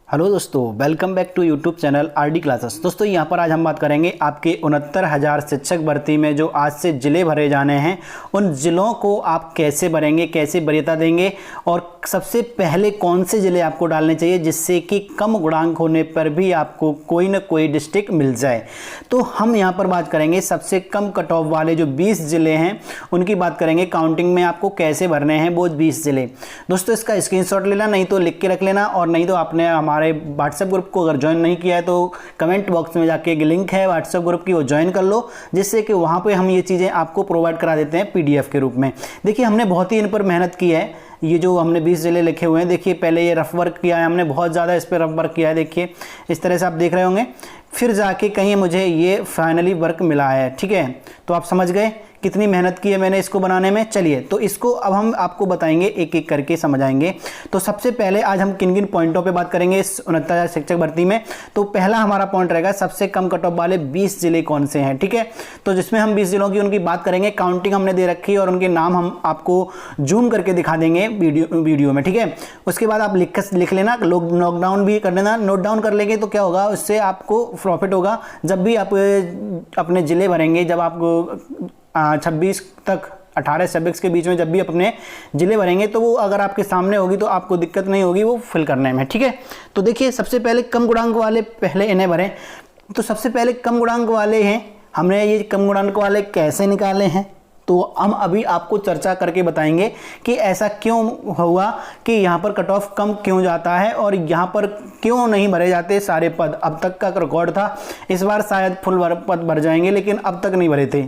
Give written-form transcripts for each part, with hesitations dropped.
Hello दोस्तों, welcome back to YouTube channel RD classes. दोस्तों यहाँ पर आज हम बात करेंगे आपके 69,000 शिक्षक भर्ती में जो आज से जिले भरे जाने हैं, उन जिलों को आप कैसे भरेंगे, कैसे वरीयता देंगे और सबसे पहले कौन से जिले आपको डालने चाहिए जिससे कि कम गुणांक होने पर भी आपको कोई ना कोई डिस्ट्रिक्ट मिल जाए। तो हम यहाँ पर बात करेंगे सबसे कम कट ऑफ वाले जो 20 जिले हैं उनकी बात करेंगे। काउंटिंग में आपको कैसे भरने हैं वो 20 जिले। दोस्तों इसका स्क्रीनशॉट लेना, नहीं तो लिख के रख लेना, और नहीं तो आपने हमारे व्हाट्सएप ग्रुप को अगर ज्वाइन नहीं किया है तो कमेंट बॉक्स में जाके एक लिंक है व्हाट्सएप ग्रुप की, वो ज्वाइन कर लो, जिससे कि वहाँ पे हम ये चीज़ें आपको प्रोवाइड करा देते हैं पीडीएफ के रूप में। देखिए हमने बहुत ही इन पर मेहनत की है। ये जो हमने 20 जिले लिखे हुए हैं, देखिए पहले ये रफ वर्क किया है हमने, बहुत ज़्यादा इस पर रफ वर्क किया है। देखिए इस तरह से आप देख रहे होंगे, फिर जाके कहीं मुझे ये फाइनली वर्क मिला है। ठीक है, तो आप समझ गए कितनी मेहनत की है मैंने इसको बनाने में। चलिए तो इसको अब हम आपको बताएंगे, एक एक करके समझाएंगे। तो सबसे पहले आज हम किन किन पॉइंटों पे बात करेंगे इस 69,000 शिक्षक भर्ती में। तो पहला हमारा पॉइंट रहेगा सबसे कम कट ऑफ वाले 20 जिले कौन से हैं। ठीक है, तो जिसमें हम 20 जिलों की उनकी बात करेंगे। काउंटिंग हमने दे रखी है और उनके नाम हम आपको जूम करके दिखा देंगे वीडियो में। ठीक है, उसके बाद आप लिख लेना, नोट डाउन भी कर लेना। नोट डाउन कर लेंगे तो क्या होगा, उससे आपको प्रॉफिट होगा। जब भी आप अपने जिले भरेंगे, जब आप 26 तक 18-26 के बीच में जब भी अपने जिले भरेंगे, तो वो अगर आपके सामने होगी तो आपको दिक्कत नहीं होगी वो फिल करने में। ठीक है, तो देखिए सबसे पहले कम गुणांक वाले पहले इन्हें भरें। तो सबसे पहले कम गुणांक वाले हैं, हमने ये कम गुणांक वाले कैसे निकाले हैं तो हम अभी आपको चर्चा करके बताएंगे कि ऐसा क्यों हुआ, कि यहाँ पर कट ऑफ कम क्यों जाता है और यहाँ पर क्यों नहीं भरे जाते सारे पद। अब तक का रिकॉर्ड था, इस बार शायद फुल पद भर जाएंगे, लेकिन अब तक नहीं भरे थे।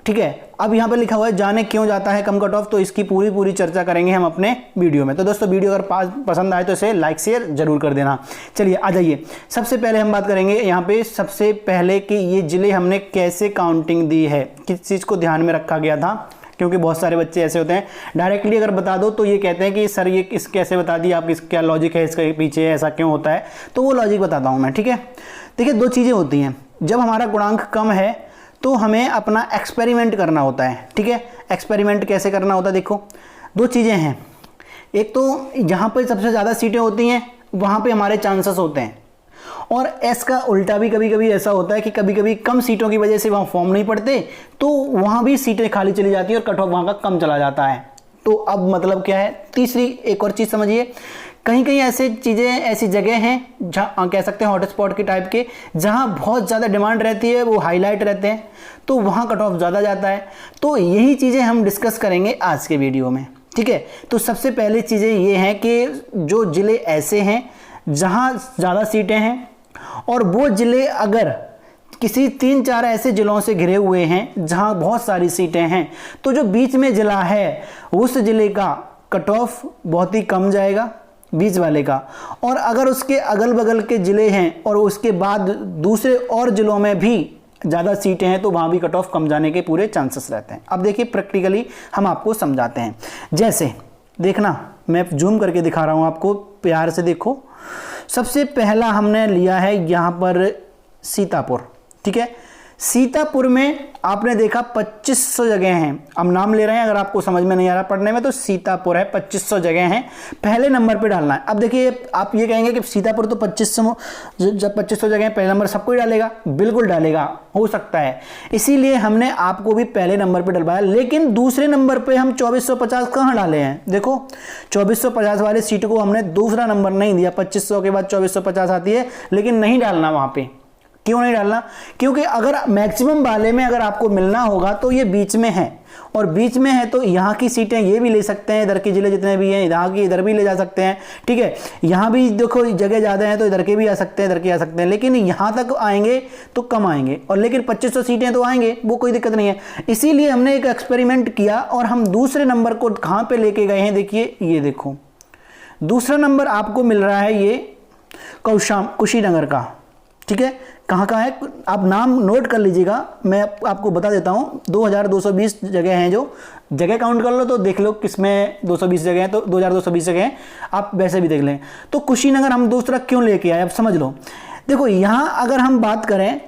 ठीक है, अब यहाँ पर लिखा हुआ है जाने क्यों जाता है कम कट ऑफ, तो इसकी पूरी चर्चा करेंगे हम अपने वीडियो में। तो दोस्तों वीडियो अगर पसंद आए तो इसे लाइक शेयर जरूर कर देना। चलिए आ जाइए, सबसे पहले हम बात करेंगे यहाँ पे सबसे पहले कि ये जिले हमने कैसे काउंटिंग दी है, किस चीज़ को ध्यान में रखा गया था। क्योंकि बहुत सारे बच्चे ऐसे होते हैं डायरेक्टली अगर बता दो तो ये कहते हैं कि सर ये किस कैसे बता दिया आप, क्या लॉजिक है इसके पीछे, ऐसा क्यों होता है, तो वो लॉजिक बताता हूँ मैं। ठीक है, देखिए दो चीज़ें होती हैं। जब हमारा गुणांक कम है तो हमें अपना एक्सपेरिमेंट करना होता है। ठीक है, एक्सपेरिमेंट कैसे करना होता है, देखो दो चीज़ें हैं। एक तो जहाँ पर सबसे ज़्यादा सीटें होती हैं वहाँ पे हमारे चांसेस होते हैं, और इसका उल्टा भी कभी कभी ऐसा होता है कि कभी कभी कम सीटों की वजह से वहाँ फॉर्म नहीं पड़ते, तो वहाँ भी सीटें खाली चली जाती हैं और कट ऑफ वहाँ का कम चला जाता है। तो अब मतलब क्या है, तीसरी एक और चीज़ समझिए, कहीं कहीं ऐसी चीज़ें, ऐसी जगह हैं जहाँ कह सकते हैं हॉटस्पॉट के टाइप के, जहाँ बहुत ज़्यादा डिमांड रहती है, वो हाईलाइट रहते हैं, तो वहाँ कट ऑफ ज़्यादा जाता है। तो यही चीज़ें हम डिस्कस करेंगे आज के वीडियो में। ठीक है, तो सबसे पहले चीज़ें ये हैं कि जो ज़िले ऐसे हैं जहाँ ज़्यादा सीटें हैं, और वो ज़िले अगर किसी 3-4 ऐसे ज़िलों से घिरे हुए हैं जहाँ बहुत सारी सीटें हैं, तो जो बीच में ज़िला है उस ज़िले का कट ऑफ बहुत ही कम जाएगा, बीच वाले का। और अगर उसके अगल बगल के ज़िले हैं और उसके बाद दूसरे और ज़िलों में भी ज़्यादा सीटें हैं, तो वहाँ भी कट ऑफ कम जाने के पूरे चांसेस रहते हैं। अब देखिए प्रैक्टिकली हम आपको समझाते हैं। जैसे देखना, मैं जूम करके दिखा रहा हूँ आपको, प्यार से देखो। सबसे पहला हमने लिया है यहाँ पर सीतापुर। ठीक है, सीतापुर में आपने देखा 2500 जगह हैं। अब नाम ले रहे हैं, अगर आपको समझ में नहीं आ रहा पढ़ने में, तो सीतापुर है, 2500 जगह हैं, पहले नंबर पे डालना है। अब देखिए आप ये कहेंगे कि सीतापुर तो 2500, जब 2500 जगह पहले नंबर सबको ही डालेगा, बिल्कुल डालेगा, हो सकता है, इसीलिए हमने आपको भी पहले नंबर पर डलवाया। लेकिन दूसरे नंबर पर हम 2450 कहाँ डाले हैं, देखो 2450 वाले सीट को हमने दूसरा नंबर नहीं दिया। 2500 के बाद 2450 आती है, लेकिन नहीं डालना वहाँ पे। क्यों नहीं डालना, क्योंकि अगर मैक्सिमम वाले में अगर आपको मिलना होगा तो ये बीच में है, और बीच में है तो यहाँ की सीटें ये भी ले सकते हैं, इधर के जिले जितने भी हैं यहाँ की इधर भी ले जा सकते हैं। ठीक है, यहाँ भी देखो जगह ज़्यादा है तो इधर के भी आ सकते हैं, इधर के आ सकते हैं, लेकिन यहाँ तक आएंगे तो कम आएंगे, और लेकिन 2500 सीटें तो आएंगे, वो कोई दिक्कत नहीं है। इसीलिए हमने एक एक्सपेरिमेंट किया और हम दूसरे नंबर को कहाँ पर लेके गए हैं, देखिए ये देखो दूसरा नंबर आपको मिल रहा है ये कुशीनगर का। ठीक है, कहाँ का है आप नाम नोट कर लीजिएगा, मैं आपको बता देता हूँ। 2220 जगह हैं, जो जगह काउंट कर लो तो देख लो किसमें 220 जगह हैं, तो 2220 जगह हैं, आप वैसे भी देख लें। तो कुशीनगर हम दूसरा क्यों लेके आए, अब समझ लो। देखो यहाँ अगर हम बात करें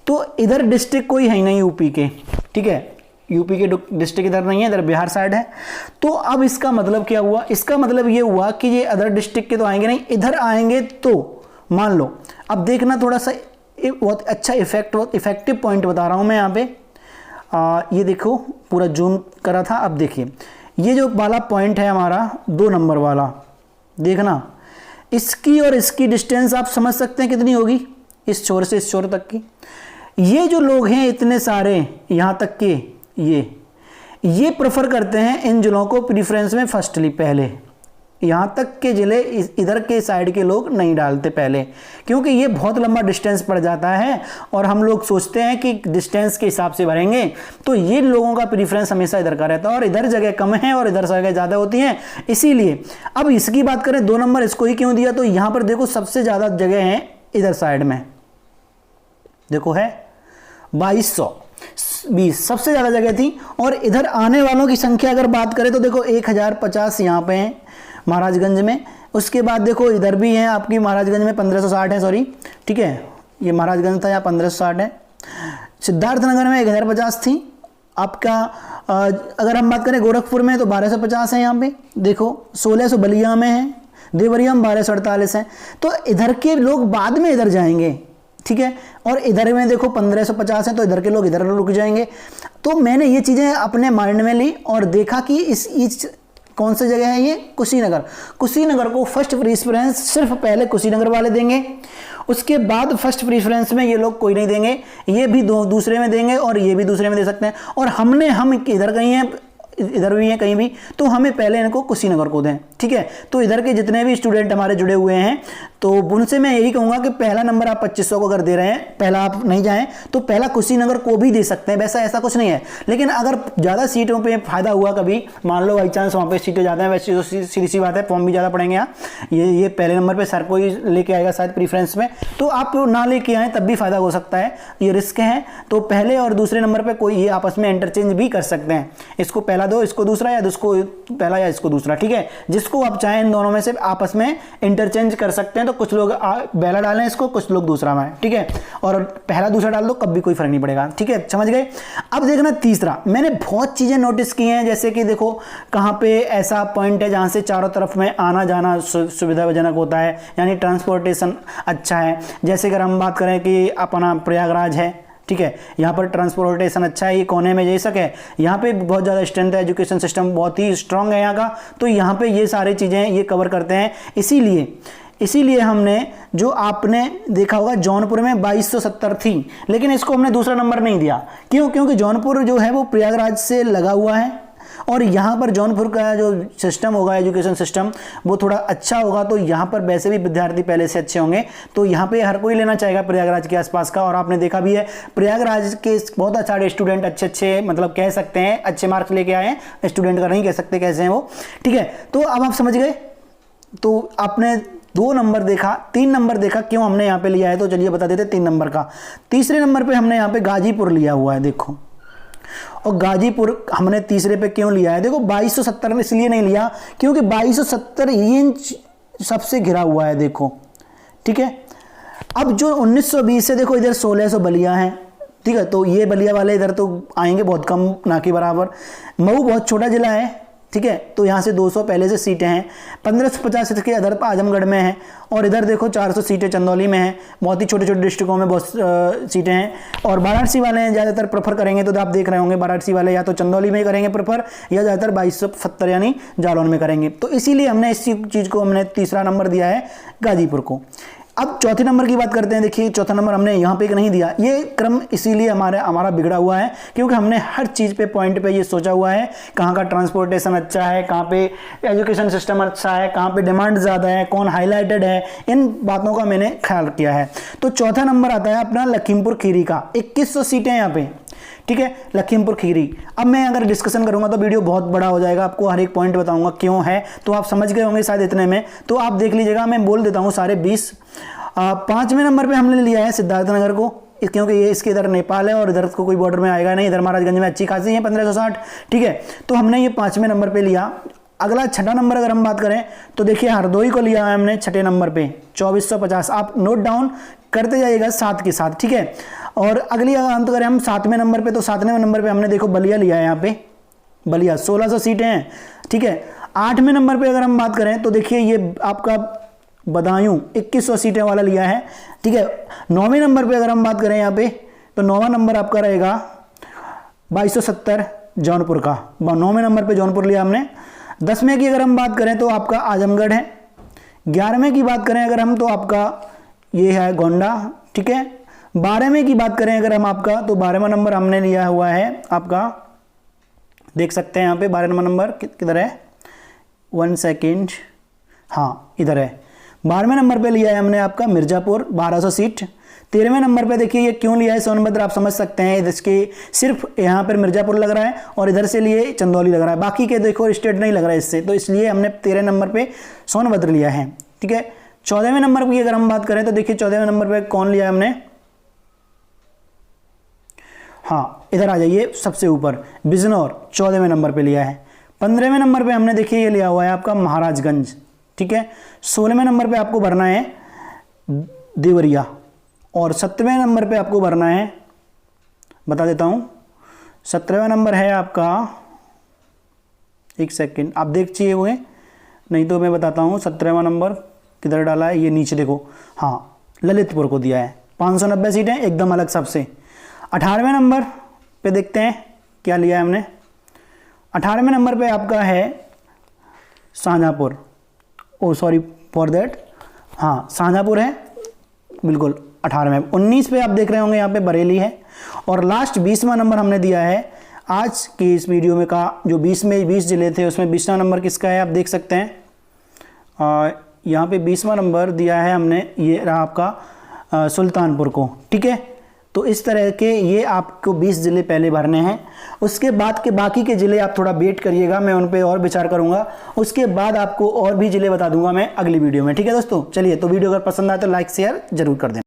तो इधर डिस्ट्रिक्ट कोई है ही नहीं यूपी के। ठीक है, यूपी के डिस्ट्रिक्ट इधर नहीं है, इधर बिहार साइड है। तो अब इसका मतलब क्या हुआ, इसका मतलब ये हुआ कि ये अदर डिस्ट्रिक्ट के तो आएंगे नहीं, इधर आएंगे। तो मान लो अब देखना, थोड़ा सा बहुत अच्छा इफेक्टिव पॉइंट बता रहा हूँ मैं यहाँ पे। ये देखो पूरा जूम करा था। अब देखिए ये जो वाला पॉइंट है हमारा 2 नंबर वाला, देखना इसकी और इसकी डिस्टेंस आप समझ सकते हैं कितनी होगी, इस छोर से इस छोर तक की। ये जो लोग हैं इतने सारे यहाँ तक के, ये प्रेफर करते हैं इन जिलों को प्रीफ्रेंस में फर्स्टली, पहले। यहाँ तक के ज़िले इधर के साइड के लोग नहीं डालते पहले, क्योंकि ये बहुत लंबा डिस्टेंस पड़ जाता है और हम लोग सोचते हैं कि डिस्टेंस के हिसाब से भरेंगे। तो ये लोगों का प्रीफ्रेंस हमेशा इधर का रहता है और इधर जगह कम है और इधर जगह ज़्यादा होती हैं, इसीलिए। अब इसकी बात करें 2 नंबर इसको ही क्यों दिया, तो यहाँ पर देखो सबसे ज़्यादा जगह है इधर साइड में, देखो है 2220 सबसे ज़्यादा जगह थी। और इधर आने वालों की संख्या अगर बात करें तो देखो 1050 यहाँ पे हैं महाराजगंज में। उसके बाद देखो इधर भी हैं आपकी महाराजगंज में 1560 है, सॉरी, ठीक है, ये महाराजगंज था, यहाँ 1560 है। सिद्धार्थनगर में 1050 थी आपका। अगर हम बात करें गोरखपुर में तो 1250 है यहाँ पे, देखो 1600 बलिया में है, देवरिया में 1248 है। तो इधर के लोग बाद में इधर जाएंगे, ठीक है, और इधर में देखो 1550 है, तो इधर के लोग इधर रुक जाएंगे। तो मैंने ये चीज़ें अपने माइंड में ली और देखा कि इस कौन सी जगह है ये, कुशीनगर। कुशीनगर को फर्स्ट प्रीफरेंस सिर्फ पहले कुशीनगर वाले देंगे, उसके बाद फर्स्ट प्रीफरेंस में ये लोग कोई नहीं देंगे, ये भी दूसरे में देंगे और ये भी दूसरे में दे सकते हैं। और हम इधर कहीं हैं, इधर भी हैं कहीं भी, तो हमें पहले इनको कुशीनगर को दें, ठीक है। तो इधर के जितने भी स्टूडेंट हमारे जुड़े हुए हैं तो उनसे मैं यही कहूँगा कि पहला नंबर आप 2500 को अगर दे रहे हैं, पहला आप नहीं जाएं तो पहला कुशीनगर को भी दे सकते हैं, वैसा ऐसा कुछ नहीं है। लेकिन अगर ज़्यादा सीटों पे फ़ायदा हुआ कभी, मान लो बाई चांस वहाँ पे सीटें ज़्यादा हैं, वैसे तो सीधी सी बात है फॉर्म भी ज़्यादा पड़ेंगे यहाँ, ये पहले नंबर पर सर को ही लेके आएगा शायद प्रीफ्रेंस में, तो आप ना लेके आएँ तब भी फ़ायदा हो सकता है, ये रिस्क है। तो पहले और दूसरे नंबर पर कोई ये आपस में इंटरचेंज भी कर सकते हैं, इसको पहला दो, इसको दूसरा, या इसको पहला या इसको दूसरा, ठीक है। जिसको आप चाहें इन दोनों में से आपस में इंटरचेंज कर सकते हैं। तो कुछ लोग पहला डालें इसको, कुछ लोग दूसरा में, ठीक है, और पहला दूसरा डाल दो, कब भी कोई फर्क नहीं पड़ेगा, ठीक है, समझ गए। अब देखना तीसरा, मैंने बहुत चीज़ें नोटिस की हैं, जैसे कि देखो कहाँ पे ऐसा पॉइंट है जहाँ से चारों तरफ में आना जाना सुविधाजनक होता है, यानी ट्रांसपोर्टेशन अच्छा है। जैसे अगर हम बात करें कि अपना प्रयागराज है, ठीक है, यहाँ पर ट्रांसपोर्टेशन अच्छा है, ये कोने में जैसा है, यहाँ पे बहुत ज़्यादा स्ट्रेंथ है, एजुकेशन सिस्टम बहुत ही स्ट्रांग है यहाँ का, तो यहाँ पे ये सारी चीज़ें ये कवर करते हैं। इसीलिए हमने, जो आपने देखा होगा जौनपुर में 2270 थी, लेकिन इसको हमने दूसरा नंबर नहीं दिया। क्यों? क्योंकि जौनपुर जो है वो प्रयागराज से लगा हुआ है और यहाँ पर जौनपुर का जो सिस्टम होगा, एजुकेशन सिस्टम, वो थोड़ा अच्छा होगा। तो यहाँ पर वैसे भी विद्यार्थी पहले से अच्छे होंगे, तो यहाँ पे हर कोई लेना चाहेगा प्रयागराज के आसपास का। और आपने देखा भी है प्रयागराज के बहुत सारे स्टूडेंट अच्छे मतलब कह सकते हैं अच्छे मार्क्स लेके आए हैं, स्टूडेंट का नहीं कह सकते कैसे हैं वो, ठीक है। तो अब आप समझ गए। तो आपने 2 नंबर देखा, 3 नंबर देखा, क्यों हमने यहाँ पे लिया है, तो चलिए बता देते 3 नंबर का। तीसरे नंबर पे हमने यहाँ पे गाजीपुर लिया हुआ है, देखो। और गाजीपुर हमने तीसरे पे क्यों लिया है, देखो 2270 में इसलिए नहीं लिया क्योंकि 2270 इंच सबसे घिरा हुआ है, देखो, ठीक है। अब जो 1920 से देखो इधर 1600 बलिया हैं, ठीक है, तो ये बलिया वाले इधर तो आएंगे बहुत कम, ना के बराबर। मऊ बहुत छोटा जिला है, ठीक है, तो यहाँ से 200 पहले से सीटें हैं। 1550 के इधर आजमगढ़ में है और इधर देखो 400 सीटें चंदौली में हैं। बहुत ही छोटे छोटे डिस्ट्रिक्टों में बहुत सीटें हैं। और वाराणसी वाले हैं ज़्यादातर प्रेफर करेंगे, तो आप देख रहे होंगे वाराणसी वाले या तो चंदौली में ही करेंगे प्रेफर, या ज़्यादातर 2270 यानी जालौन में करेंगे। तो इसीलिए हमने इस चीज़ को हमने तीसरा नंबर दिया है गाजीपुर को। अब चौथे नंबर की बात करते हैं। देखिए चौथा नंबर हमने यहाँ पे नहीं दिया, ये क्रम इसीलिए हमारा बिगड़ा हुआ है क्योंकि हमने हर चीज़ पे पॉइंट पे ये सोचा हुआ है, कहाँ का ट्रांसपोर्टेशन अच्छा है, कहाँ पे एजुकेशन सिस्टम अच्छा है, कहाँ पे डिमांड ज़्यादा है, कौन हाईलाइटेड है, इन बातों का मैंने ख्याल किया है। तो चौथा नंबर आता है अपना लखीमपुर खीरी का, 2100 सीटें यहाँ पे, ठीक है, लखीमपुर खीरी। अब मैं अगर डिस्कशन करूंगा तो वीडियो बहुत बड़ा हो जाएगा, आपको हर एक पॉइंट बताऊंगा क्यों है, तो आप समझ गए होंगे शायद इतने में, तो आप देख लीजिएगा, मैं बोल देता हूं सारे 20। 5वें नंबर पे हमने लिया है सिद्धार्थनगर को, क्योंकि ये इसके इधर नेपाल है और इधर को कोई बॉर्डर में आएगा नहीं, इधर महाराजगंज में अच्छी खासी है 1560, ठीक है, तो हमने ये 5वें नंबर पे लिया। अगला छठा नंबर अगर हम बात करें तो देखिए हरदोई को लिया है हमने छठे नंबर पे 2450। आप नोट डाउन करते जाइएगा साथ के साथ, ठीक है। और अगली अगर हम तो करें हम 7वें नंबर पे, तो 7वें नंबर पे हमने देखो बलिया लिया है, यहाँ पे बलिया 1600 सीटें हैं, ठीक है। 8वें नंबर पे अगर हम बात करें तो देखिए ये आपका बदायूं 2100 सीटें वाला लिया है, ठीक है। 9वें नंबर पे अगर हम बात करें यहाँ पे तो 9वां नंबर आपका रहेगा 2270 जौनपुर का, 9वें नंबर पे जौनपुर लिया हमने। 10वें की अगर हम बात करें तो आपका आजमगढ़ है। 11वें की बात करें अगर हम तो आपका ये है गोंडा, ठीक है। 12वें की बात करें अगर हम आपका तो 12वां नंबर हमने लिया हुआ है आपका, देख सकते हैं यहाँ पे 12वां नंबर किधर है, 1 सेकेंड, हाँ इधर है। 12वें नंबर पे लिया है हमने आपका मिर्ज़ापुर 1200 सीट। 13वें नंबर पे देखिए ये क्यों लिया है सोनभद्र, आप समझ सकते हैं, इसके सिर्फ यहाँ पर मिर्ज़ापुर लग रहा है और इधर से लिए चंदौली लग रहा है, बाकी के देखो स्टेट नहीं लग रहा है इससे, तो इसलिए हमने 13 नंबर पे सोनभद्र लिया है, ठीक है। 14वें नंबर की अगर हम बात करें तो देखिए 14वें नंबर पे कौन लिया है हमने, हाँ इधर आ जाइए सबसे ऊपर, बिजनौर 14वें नंबर पे लिया है। 15वें नंबर पे हमने देखिए ये लिया हुआ है आपका महाराजगंज, ठीक है। 16वें नंबर पे आपको भरना है देवरिया और 17वें नंबर पे आपको भरना है, बता देता हूँ, 17वां नंबर है आपका, एक सेकंड आप देख चाहिए हुए, नहीं तो मैं बताता हूँ 17वां नंबर किधर डाला है, ये नीचे देखो, हाँ ललितपुर को दिया है, 590 सीटें एकदम अलग सबसे। 18वें नंबर पे देखते हैं क्या लिया है हमने। 18वें नंबर पे आपका है शाहजहाँपुर, ओ सॉरी फॉर दैट, हाँ शाहजहाँपुर है बिल्कुल 18वें। 19 पे आप देख रहे होंगे यहाँ पे बरेली है। और लास्ट 20वां नंबर हमने दिया है आज की इस वीडियो में का, जो 20 जिले थे उसमें 20वां नंबर किसका है आप देख सकते हैं, यहाँ पे 20वां नंबर दिया है हमने, ये रहा आपका सुल्तानपुर को, ठीक है। तो इस तरह के ये आपको 20 ज़िले पहले भरने हैं, उसके बाद के बाकी के ज़िले आप थोड़ा वेट करिएगा, मैं उन पे और विचार करूंगा, उसके बाद आपको और भी ज़िले बता दूंगा मैं अगली वीडियो में, ठीक है दोस्तों। चलिए तो वीडियो अगर पसंद आए तो लाइक शेयर जरूर कर दें।